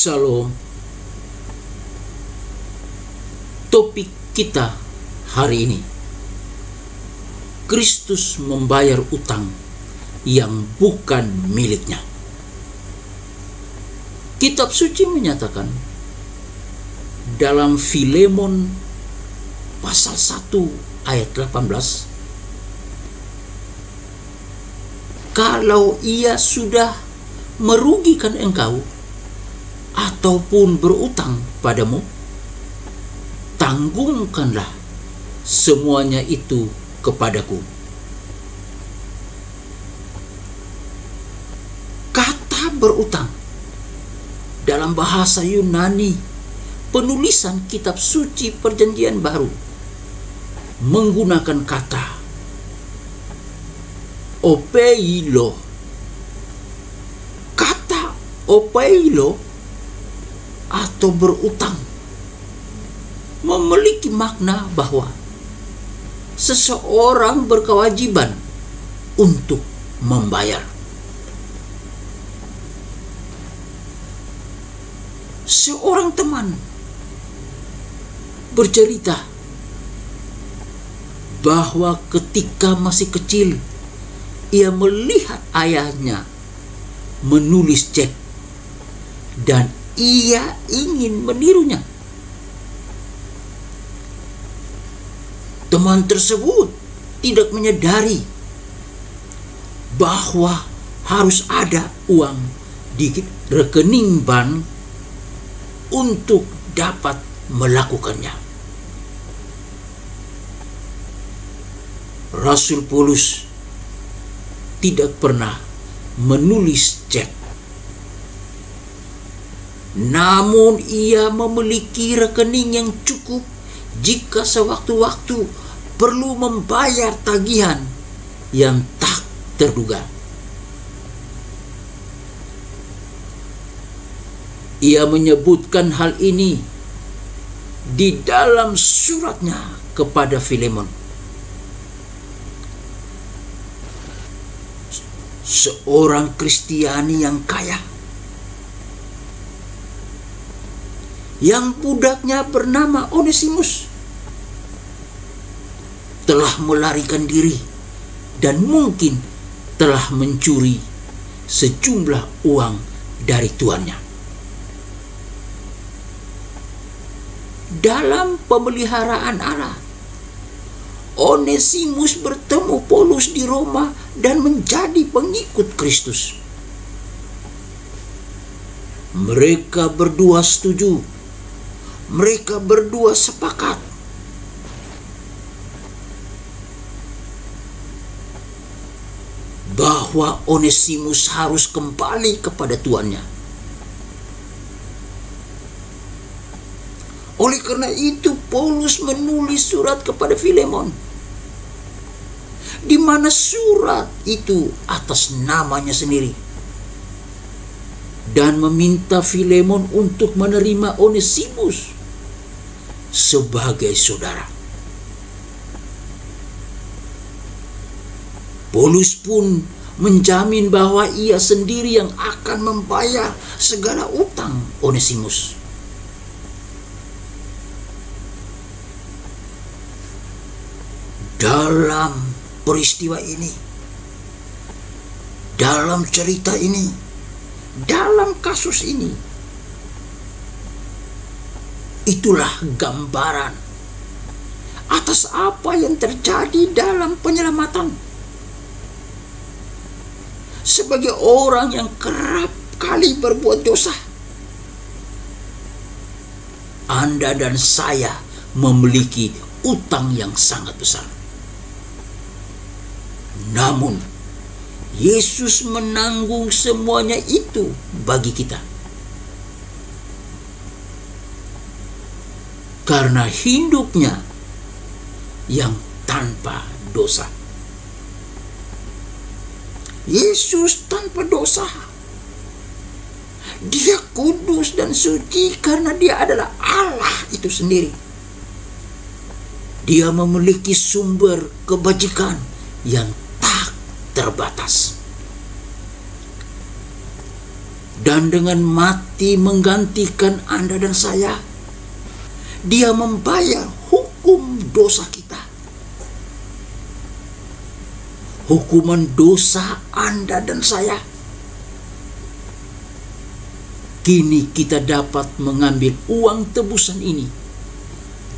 Shalom. Topik kita hari ini, Kristus membayar utang yang bukan miliknya. Kitab suci menyatakan dalam Filemon pasal 1 ayat 18, kalau ia sudah merugikan engkau ataupun berutang padamu, tanggungkanlah semuanya itu kepadaku. Kata berutang dalam bahasa Yunani penulisan kitab suci Perjanjian Baru menggunakan kata opeilo. Kata opeilo atau berutang memiliki makna bahwa seseorang berkewajiban untuk membayar. Seorang teman bercerita bahwa ketika masih kecil ia melihat ayahnya menulis cek dan ia ingin menirunya. Teman tersebut tidak menyadari bahwa harus ada uang di rekening bank untuk dapat melakukannya. Rasul Paulus tidak pernah menulis cek, namun ia memiliki rekening yang cukup jika sewaktu-waktu perlu membayar tagihan yang tak terduga. Ia menyebutkan hal ini di dalam suratnya kepada Filemon. Seorang Kristiani yang kaya, yang budaknya bernama Onesimus, telah melarikan diri dan mungkin telah mencuri sejumlah uang dari tuannya. Dalam pemeliharaan Allah, Onesimus bertemu Paulus di Roma dan menjadi pengikut Kristus. Mereka berdua setuju. Mereka berdua sepakat bahwa Onesimus harus kembali kepada tuannya. Oleh karena itu, Paulus menulis surat kepada Filemon, di mana surat itu atas namanya sendiri, dan meminta Filemon untuk menerima Onesimus sebagai saudara. Paulus pun menjamin bahwa ia sendiri yang akan membayar segala utang Onesimus. Dalam peristiwa ini, dalam cerita ini, dalam kasus ini, itulah gambaran atas apa yang terjadi dalam penyelamatan. Sebagai orang yang kerap kali berbuat dosa, Anda dan saya memiliki utang yang sangat besar. Namun, Yesus menanggung semuanya itu bagi kita. Karena hidupnya yang tanpa dosa. Yesus tanpa dosa. Dia kudus dan suci karena dia adalah Allah itu sendiri. Dia memiliki sumber kebajikan yang tak terbatas. Dan dengan mati menggantikan Anda dan saya, Dia membayar hukum dosa kita. Hukuman dosa Anda dan saya. Kini kita dapat mengambil uang tebusan ini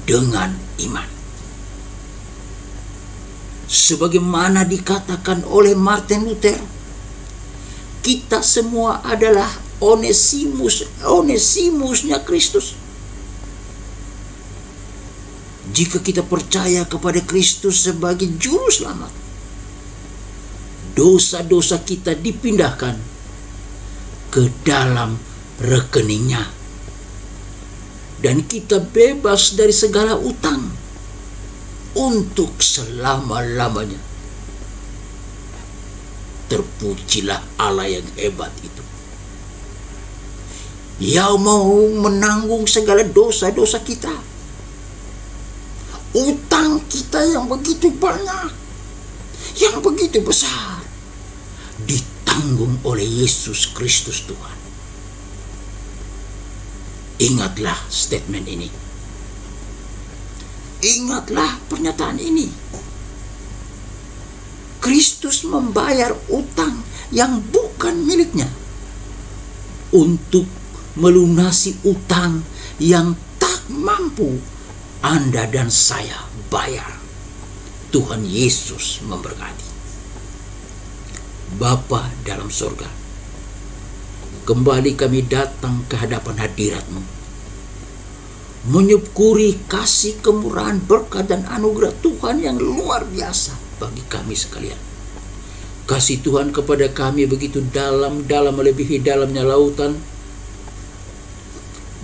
dengan iman. Sebagaimana dikatakan oleh Martin Luther, kita semua adalah Onesimusnya Kristus. Jika kita percaya kepada Kristus sebagai juru selamat, dosa-dosa kita dipindahkan ke dalam rekeningnya, dan kita bebas dari segala utang untuk selama-lamanya. Terpujilah Allah yang hebat itu. Dia mau menanggung segala dosa-dosa kita. Utang kita yang begitu banyak, yang begitu besar, ditanggung oleh Yesus Kristus Tuhan. Ingatlah statement ini. Ingatlah pernyataan ini. Kristus membayar utang yang bukan miliknya untuk melunasi utang yang tak mampu Anda dan saya bayar. Tuhan Yesus memberkati. Bapa dalam surga, kembali kami datang ke hadapan hadirat-Mu, menyukuri kasih, kemurahan, berkat dan anugerah Tuhan yang luar biasa bagi kami sekalian. Kasih Tuhan kepada kami begitu dalam melebihi dalamnya lautan,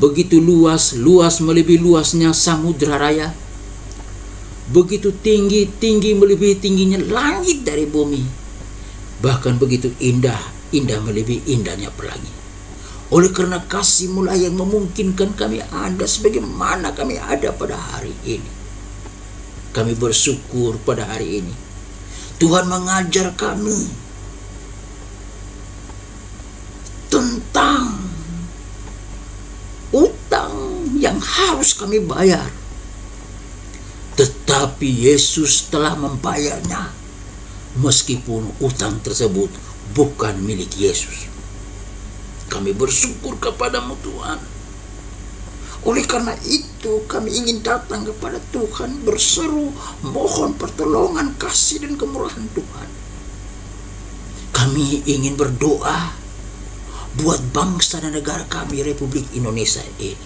begitu luas melebihi luasnya samudra raya, begitu tinggi melebihi tingginya langit dari bumi, bahkan begitu indah melebihi indahnya pelangi. Oleh karena kasih-Mu lah yang memungkinkan kami ada sebagaimana kami ada pada hari ini. Kami bersyukur pada hari ini Tuhan mengajar kami tentang utang yang harus kami bayar. Tetapi Yesus telah membayarnya, meskipun utang tersebut bukan milik Yesus. Kami bersyukur kepada-Mu Tuhan. Oleh karena itu kami ingin datang kepada Tuhan, berseru mohon pertolongan, kasih dan kemurahan Tuhan. Kami ingin berdoa buat bangsa dan negara kami, Republik Indonesia ini.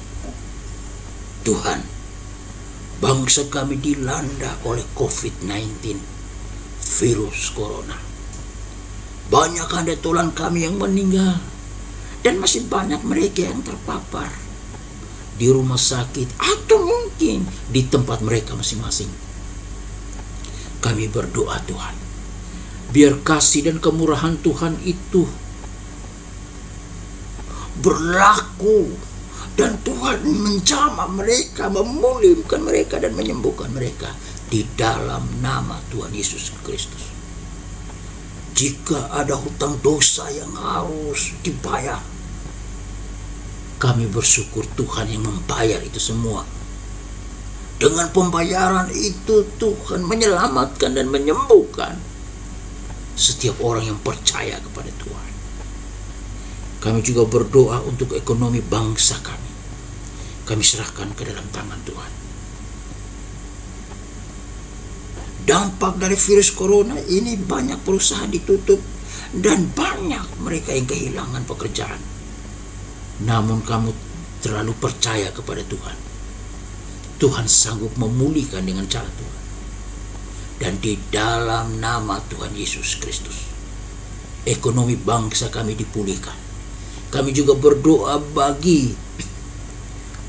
Tuhan, bangsa kami dilanda oleh COVID-19, virus corona. Banyak handetolan kami yang meninggal, dan masih banyak mereka yang terpapar di rumah sakit atau mungkin di tempat mereka masing-masing. Kami berdoa Tuhan, biar kasih dan kemurahan Tuhan itu berlaku, dan Tuhan menjamah mereka, memulihkan mereka dan menyembuhkan mereka di dalam nama Tuhan Yesus Kristus. Jika ada hutang dosa yang harus dibayar, kami bersyukur Tuhan yang membayar itu semua. Dengan pembayaran itu Tuhan menyelamatkan dan menyembuhkan setiap orang yang percaya kepada Tuhan. Kami juga berdoa untuk ekonomi bangsa kami. Kami serahkan ke dalam tangan Tuhan. Dampak dari virus corona ini, banyak perusahaan ditutup dan banyak mereka yang kehilangan pekerjaan. Namun kamu terlalu percaya kepada Tuhan. Tuhan sanggup memulihkan dengan cara Tuhan. Dan di dalam nama Tuhan Yesus Kristus, ekonomi bangsa kami dipulihkan. Kami juga berdoa bagi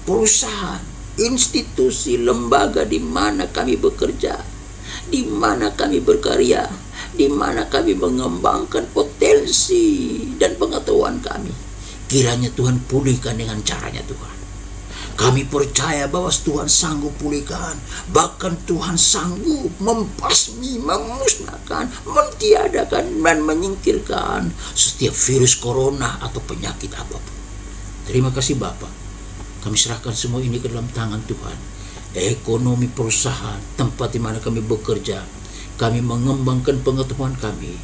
perusahaan, institusi, lembaga di mana kami bekerja, di mana kami berkarya, di mana kami mengembangkan potensi dan pengetahuan kami. Kiranya Tuhan pulihkan dengan caranya Tuhan. Kami percaya bahwa Tuhan sanggup pulihkan, bahkan Tuhan sanggup membasmi, memusnahkan, mentiadakan, dan menyingkirkan setiap virus corona atau penyakit apapun. Terima kasih Bapa. Kami serahkan semua ini ke dalam tangan Tuhan. Ekonomi perusahaan, tempat di mana kami bekerja, kami mengembangkan pengetahuan kami,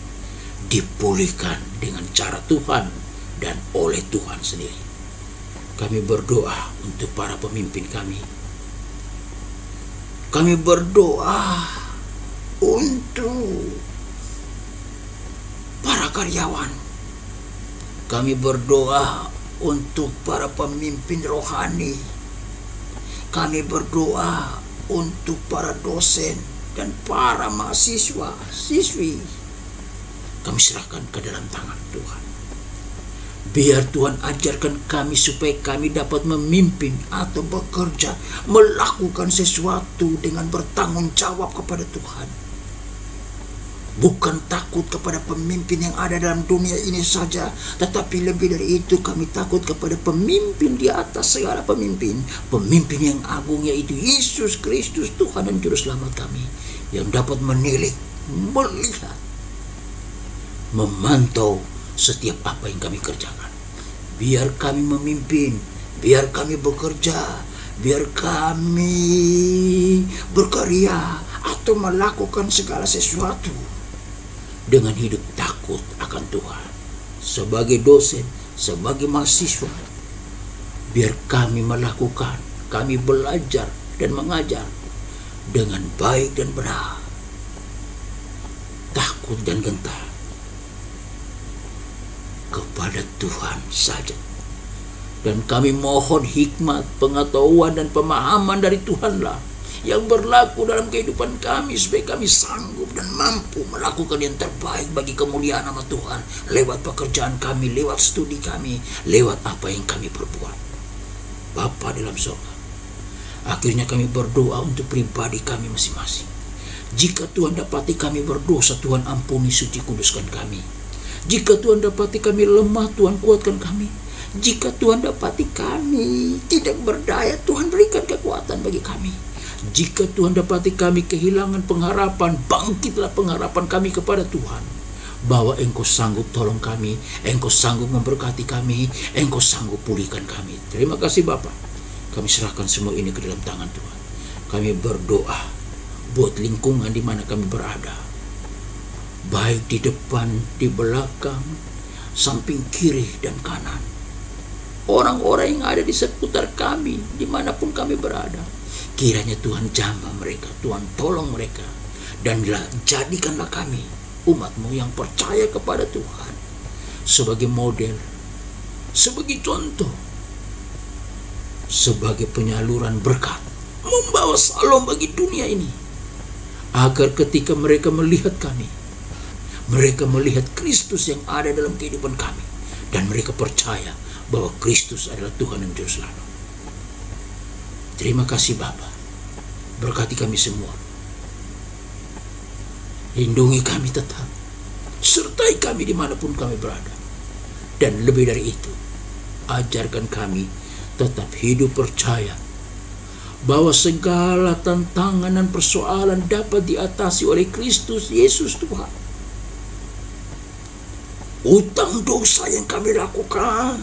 dipulihkan dengan cara Tuhan dan oleh Tuhan sendiri. Kami berdoa untuk para pemimpin kami. Kami berdoa untuk para karyawan. Kami berdoa untuk para pemimpin rohani. Kami berdoa untuk para dosen dan para mahasiswa, siswi. Kami serahkan ke dalam tangan Tuhan. Biar Tuhan ajarkan kami supaya kami dapat memimpin atau bekerja, melakukan sesuatu dengan bertanggung jawab kepada Tuhan. Bukan takut kepada pemimpin yang ada dalam dunia ini saja, tetapi lebih dari itu kami takut kepada pemimpin di atas segala pemimpin. Pemimpin yang agung, yaitu Yesus Kristus, Tuhan dan Juru Selamat kami, yang dapat menilik, melihat, memantau setiap apa yang kami kerjakan. Biar kami memimpin, biar kami bekerja, biar kami berkarya atau melakukan segala sesuatu dengan hidup takut akan Tuhan. Sebagai dosen, sebagai mahasiswa, biar kami melakukan, kami belajar dan mengajar dengan baik dan benar, takut dan gentar kepada Tuhan saja. Dan kami mohon hikmat, pengetahuan dan pemahaman dari Tuhanlah yang berlaku dalam kehidupan kami, supaya kami sanggup dan mampu melakukan yang terbaik bagi kemuliaan nama Tuhan, lewat pekerjaan kami, lewat studi kami, lewat apa yang kami perbuat. Bapa dalam surga, akhirnya kami berdoa untuk pribadi kami masing-masing. Jika Tuhan dapati kami berdosa, Tuhan ampuni, suci, kuduskan kami. Jika Tuhan dapati kami lemah, Tuhan kuatkan kami. Jika Tuhan dapati kami tidak berdaya, Tuhan berikan kekuatan bagi kami. Jika Tuhan dapati kami kehilangan pengharapan, bangkitlah pengharapan kami kepada Tuhan, bahwa Engkau sanggup tolong kami, Engkau sanggup memberkati kami, Engkau sanggup pulihkan kami. Terima kasih Bapa. Kami serahkan semua ini ke dalam tangan Tuhan. Kami berdoa buat lingkungan di mana kami berada, baik di depan, di belakang, samping kiri dan kanan. Orang-orang yang ada di seputar kami, dimanapun kami berada, kiranya Tuhan jamah mereka, Tuhan tolong mereka, dan jadikanlah kami, umat-Mu yang percaya kepada Tuhan, sebagai model, sebagai contoh, sebagai penyaluran berkat, membawa salam bagi dunia ini, agar ketika mereka melihat kami, mereka melihat Kristus yang ada dalam kehidupan kami, dan mereka percaya bahwa Kristus adalah Tuhan dan Juru Selamat. Terima kasih Bapa. Berkati kami semua. Lindungi kami tetap. Sertai kami dimanapun kami berada. Dan lebih dari itu, ajarkan kami tetap hidup percaya bahwa segala tantangan dan persoalan dapat diatasi oleh Kristus Yesus Tuhan. Utang dosa yang kami lakukan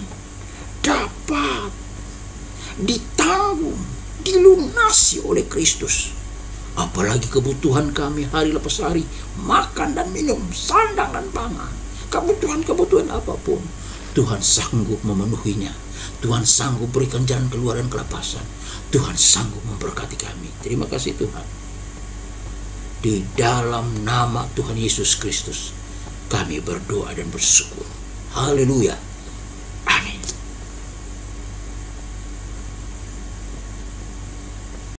dapat ditanggung, dilunasi oleh Kristus. Apalagi kebutuhan kami hari lepas hari, makan dan minum, sandang dan pangan, kebutuhan apapun, Tuhan sanggup memenuhinya. Tuhan sanggup berikan jalan keluar dan kelepasan. Tuhan sanggup memberkati kami. Terima kasih Tuhan. Di dalam nama Tuhan Yesus Kristus kami berdoa dan bersyukur. Haleluya.